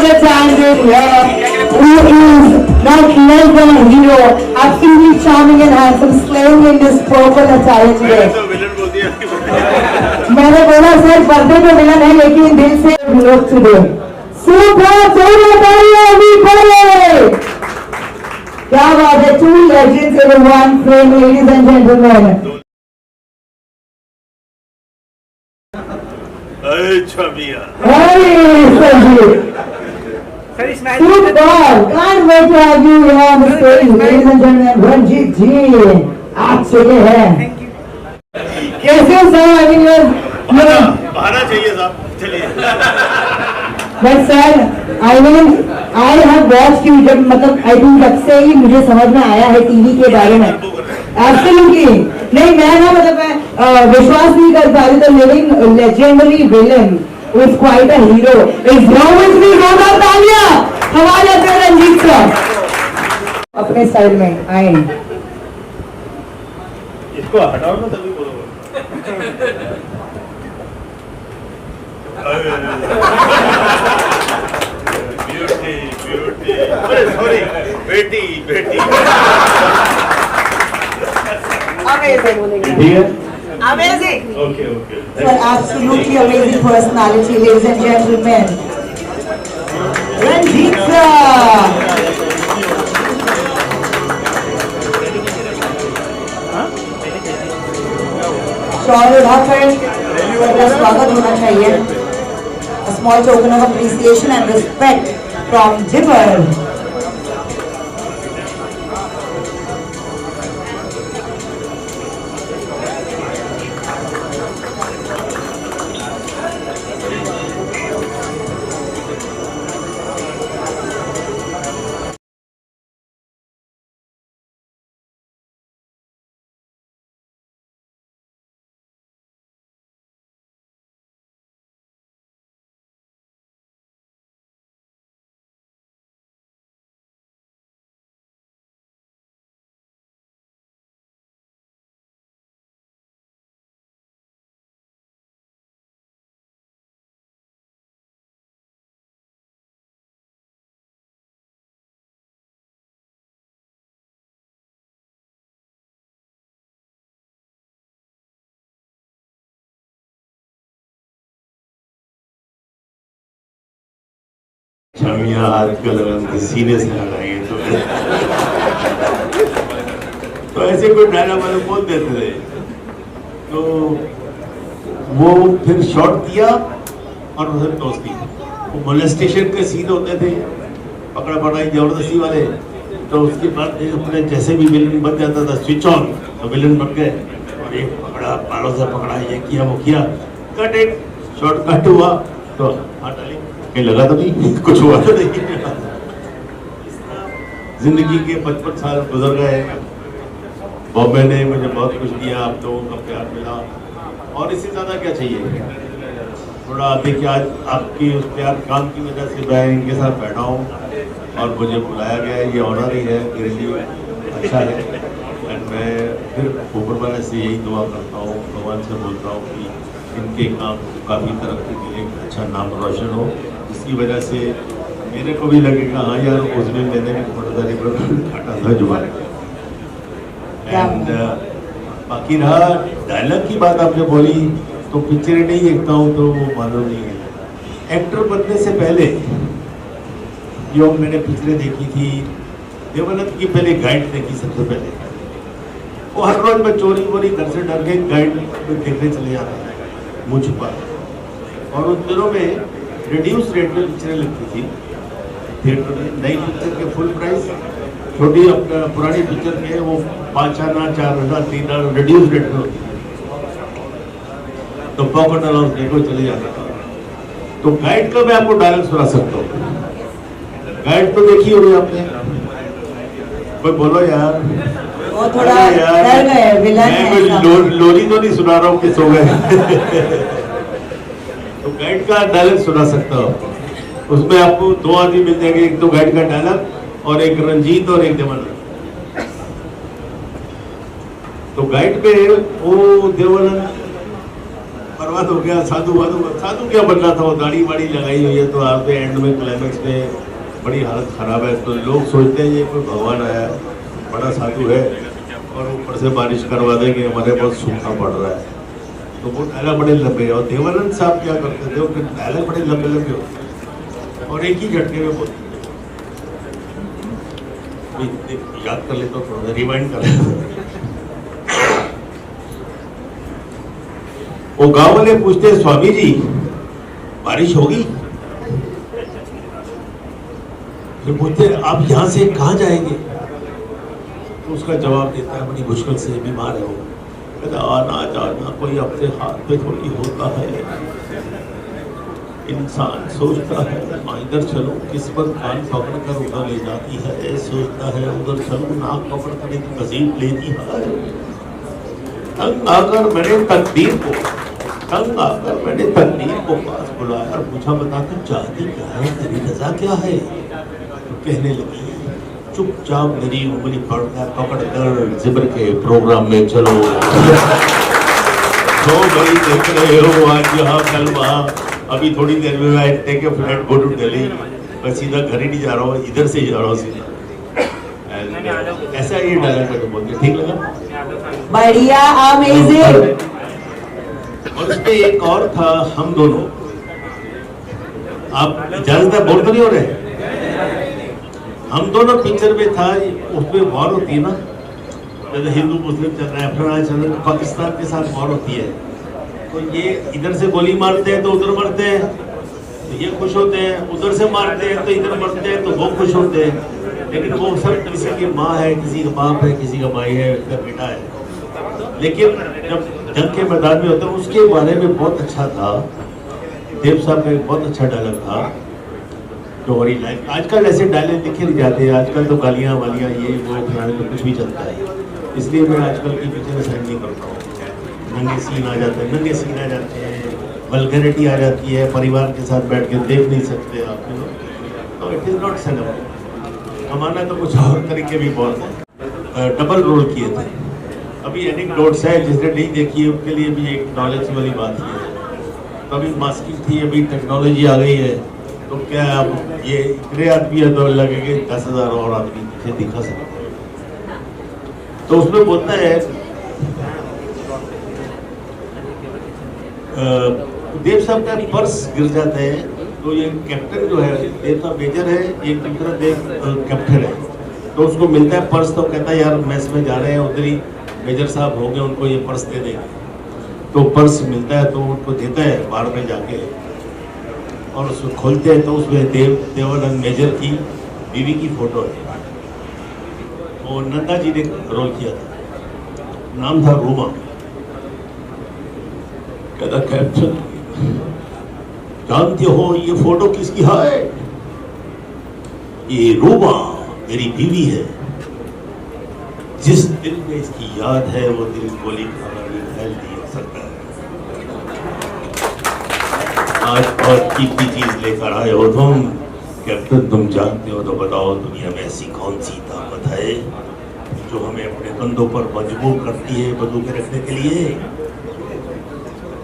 the candidate here who is not less than a hero, absolutely charming and handsome, slaying in this purple attire today. मैंने बोला sir पर्दे पे villain है लेकिन दिल से विरोध today. सुपर क्या बात है, two legends in one frame, ladies and gentlemen. अच्छा मिया। Super! Can't wait to have you here on the stage, ladies and gentlemen. Ranjit जी, आप चले हैं। कैसे हो सर? I mean, बहाना चाहिए साहब, चलिए। But sir, I mean, I have watched you जब मतलब I think जब से ही मुझे समझ में आया है टीवी के बारे में। Absolutely. नहीं मैं ना मतलब मैं विश्वास नहीं कर पा रही, the living legendary villain who is quite a hero is now with me. जोरदार तालियां हमारे अपने रंजीत सर अपने स्टाइल में आए। इसको हटाओ ना तभी बोलोगे। ब्यूटी ब्यूटी, सॉरी बेटी बेटी। Amazing. Okay, okay. Sir, absolutely amazing personality, ladies and gentlemen. Ranjit sir. Shawl उठाकर सबका स्वागत होना चाहिए. A small token of appreciation and respect from Dipper. छमिया आजकल सीने से लगाएंगे तो ऐसे कोई डायलॉग वाले बोल देते थे, तो वो फिर शॉट दिया और उधर टॉस दी। वो मोलेस्टेशन के सीन होते थे, पकड़ा पकड़ाई जबरदस्ती वाले, तो उसके बाद अपने जैसे भी विलन बन जाता था स्विच ऑन, तो विलन बन गए और एक पकड़ा बालों से पकड़ा, ये किया वो किया, कट एक शॉट कट हुआ तो हाथ डाली, कहीं लगा तो नहीं, कुछ हुआ तो नहीं। जिंदगी के 55 साल गुजर गए, बॉम्बे ने मुझे बहुत कुछ दिया, आप लोगों का प्यार मिला और इससे ज्यादा क्या चाहिए। थोड़ा देखिए आज आपकी उस प्यार काम की वजह से मैं इनके साथ बैठा हूँ और मुझे बुलाया गया है, ये ऑनर ही है मेरे लिए, अच्छा है। एंड मैं फिर ऊपर वाले से यही दुआ करता हूँ, भगवान से बोलता हूँ कि इनके काम काफ़ी तरक्की के लिए अच्छा नाम रोशन हो, इसकी वजह से मेरे को भी लगेगा हाँ यार उस दिन मैंने भी थोड़ा सा काटा था जुबान। एंड बाकी रहा डायलॉग की बात आपने बोली, तो पिक्चरें नहीं देखता हूँ तो वो मालूम नहीं है। एक्टर बनने से पहले जो मैंने पिक्चरें देखी थी, देवानंद की पहले गाइड देखी सबसे पहले, वो हर रोज मैं चोरी वोरी घर से डर के गाइड देखने चले जाता था मुँह छुपा, और उन दिनों में रिड्यूस रेट में पिक्चरें लगती थी थिएटर में। नई पिक्चर के फुल प्राइस, छोटी अपना पुरानी पिक्चर के वो 5 आना 4 आना 3 आना रिड्यूस रेट में होती थी, तो पॉकेट अलाउंस देखो चले जाता था। तो गाइड का मैं आपको डायलॉग सुना सकता हूँ, गाइड तो देखी होगी आपने, कोई बोलो यार। वो थोड़ा डर गए, विलन है। लोरी तो नहीं सुना रहा हूँ कि सो गए। तो गाइड का डायलॉग सुना सकता हूँ, उसमें आपको 2 आदमी मिल जाएंगे, एक तो गाइड का डायलॉग और एक रंजीत और एक देवानंद। तो गाइड पे वो देवानंद पर बर्बाद हो गया, साधु क्या बन रहा था, वो दाढ़ी वाड़ी लगाई हुई है, तो आप एंड में क्लाइमेक्स में बड़ी हालत खराब है। तो लोग सोचते हैं ये कोई भगवान आया बड़ा साधु है और ऊपर से बारिश करवा देंगे, हमारे बहुत सूखा पड़ रहा है। तो वो डायलॉग बड़े लंबे, और देवानंद साहब क्या करते थे, उनके डायलॉग बड़े लंबे लंबे होते और एक ही झटके में बोलते। याद कर ले तो थोड़ा रिवाइंड कर ले। वो गांव वाले पूछते हैं, स्वामी जी बारिश होगी? तो पूछते हैं, आप यहाँ से कहाँ जाएंगे? तो उसका जवाब देता है, बड़ी मुश्किल से, बीमार है वो। कहता आना जाना कोई अपने हाथ पे थोड़ी होता है। इंसान सोचता है इधर चलो, किस्मत कान पकड़ कर उधर ले जाती है, सोचता है उधर चलो, नाक पकड़ कर एक तस्वीर लेती है। तंग आकर मैंने तकदीर को पास बुलाया और पूछा, बता तू चाहती क्या है, तेरी रजा क्या है? तो कहने लगी, चुपचाप मेरी उंगली पकड़ कर जिब्र के प्रोग्राम में चलो। तो भाई देख रहे हो आज यहाँ कल वहाँ, अभी थोड़ी देर में मैं take a flight go to Delhi, मैं सीधा घर ही नहीं जा रहा हूँ, इधर से ही जा रहा हूँ सीधा। ऐसा ये डायलॉग मैंने बोल दिया, ठीक लगा? बढ़िया, अमेजिंग। और उसमें एक और था, हम दोनों। आप इजाजत है, बोल तो नहीं हो रहे? हम दोनों पिक्चर में था, उसमें वॉर होती है ना, जैसे हिंदू मुस्लिम चल रहा है, अफगान चल रहा है, पाकिस्तान के साथ वॉर होती है। तो ये इधर से गोली मारते हैं तो उधर मरते हैं, तो ये खुश होते हैं, उधर से मारते हैं तो इधर मरते हैं, तो वो खुश होते हैं। लेकिन वो सब किसी की माँ है, किसी का बाप है, किसी का भाई है, उसका बेटा है। लेकिन जब जंग के मैदान में होते हैं, उसके बारे में बहुत अच्छा था। देव साहब का एक बहुत अच्छा डायलॉग था, जो हमारी लाइफ। आजकल ऐसे डायलॉग लिखे नहीं जाते, आजकल तो गालियाँ वालियाँ ये वो खिलाने में कुछ भी चलता है। इसलिए मैं आजकल की पिक्चर साइड नहीं करता हूँ। नंगे सीन आ जाते हैं, वल्गैरिटी आ जाती है, परिवार के साथ बैठ के देख नहीं सकते आप, तो इट इज़ नॉट सिनेमा। हमारा तो कुछ और तरीके भी बहुत हैं। डबल रोल किए थे। अभी एनेक्डोट्स है, जिसने नहीं देखी है उनके लिए भी एक नॉलेज वाली बात है। तो अभी मास्किंग थी, अभी टेक्नोलॉजी आ गई है, तो क्या अब ये इतने आदमी है तो लगेंगे 10,000 और आदमी मुझे दिखा सकते हैं। तो उसमें बोलता है, देव साहब का पर्स गिर जाता है, तो ये कैप्टन जो है, देव साहब मेजर है, एक दूसरा देव कैप्टन है, तो उसको मिलता है पर्स। तो कहता है यार मैस में जा रहे हैं, उधर ही मेजर साहब होंगे, उनको ये पर्स दे देंगे। तो पर्स मिलता है तो उनको देता है बाहर में जाके, और उसको खोलते हैं तो उसमें देवानंद मेजर की बीवी की फोटो है। वो नंदा जी ने रोल किया था, नाम था रूमा। कहता कैप्टन जानते हो ये फोटो किसकी है? ये रूमा मेरी बीवी है। जिस दिल में इसकी याद है वो दिल गोली खाना भी फैल नहीं हो सकता। आज बहुत कीमती चीज लेकर आए हो तुम कैप्टन, तुम जानते हो तो बताओ, दुनिया में ऐसी कौन सी ताकत है जो हमें अपने कंधों पर मजबूर करती है बंदूकें रखने के लिए?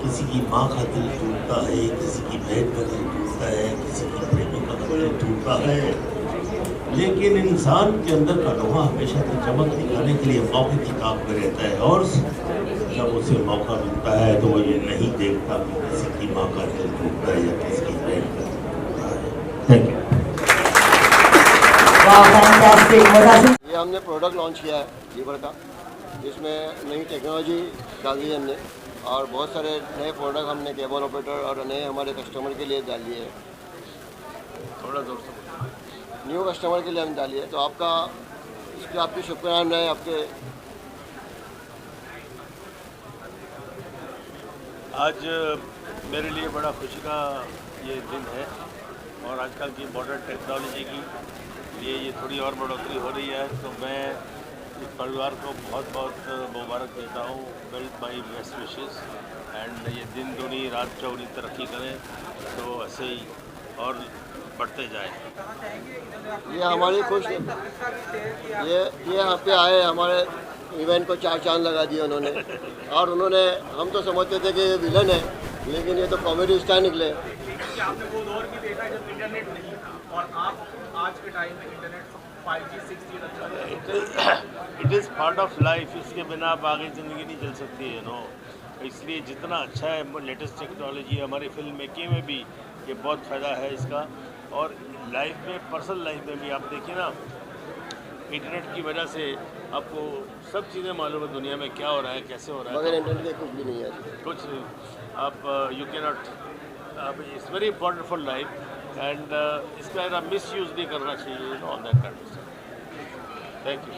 किसी की माँ का दिल टूटता है, किसी की बहन का दिल टूटता है, किसी की प्रेमिका का दिल टूटता है, लेकिन इंसान के अंदर का लोहा हमेशा की चमक दिखाने के लिए मौके की ताक में रहता है। और जब उसे मौका मिलता है तो वो ये नहीं देखता कि किसी की माँ का दिल टूटता है या किसी की बहन का दिल टूटता है। Thank you. ये हमने प्रोडक्ट लॉन्च किया है लीवर का, जिसमें नई टेक्नोलॉजी डाल दी है हमने, और बहुत सारे नए प्रोडक्ट हमने केबल ऑपरेटर और नए हमारे कस्टमर के लिए डाल दिए हैं। थोड़ा जोर से न्यू कस्टमर के लिए हम डालिए, तो आपका इस पर आपकी शुभकामनाएं। आपके आज मेरे लिए बड़ा खुशी का ये दिन है, और आजकल की मॉडर्न टेक्नोलॉजी की लिए ये थोड़ी और बढ़ोतरी हो रही है, तो मैं इस परिवार को बहुत बहुत मुबारक देता हूँ। Well my best wishes, and ये दिन दूनी रात चौगुनी तरक्की करें, तो ऐसे ही और बढ़ते जाए। ये हमारी खुश, ये यहाँ पे आए, हमारे इवेंट को 4 चांद लगा दिए उन्होंने। और उन्होंने, हम तो समझते थे कि ये विलन है, लेकिन ये तो कॉमेडी स्टार निकले। कि आपने वो दौर भी देखा है जब इंटरनेट नहीं था और आप आज के टाइम में इंटरनेट 5G 6G तक चल रहा है। It is part of life, इसके बिना आप आगे ज़िंदगी नहीं चल सकती है नो। इसलिए जितना अच्छा है लेटेस्ट टेक्नोलॉजी हमारी फिल्म मेकिंग में भी ये बहुत फ़ायदा है इसका। और लाइफ में, पर्सनल लाइफ में भी आप देखिए ना, इंटरनेट की वजह से आपको सब चीज़ें मालूम है दुनिया में क्या हो रहा है, कैसे हो रहा है। मगर इंटरनेट के कुछ भी नहीं है। कुछ आप you can not, it's very important for life and इसका मिस यूज़ नहीं करना चाहिए on that kind of stuff. Thank you.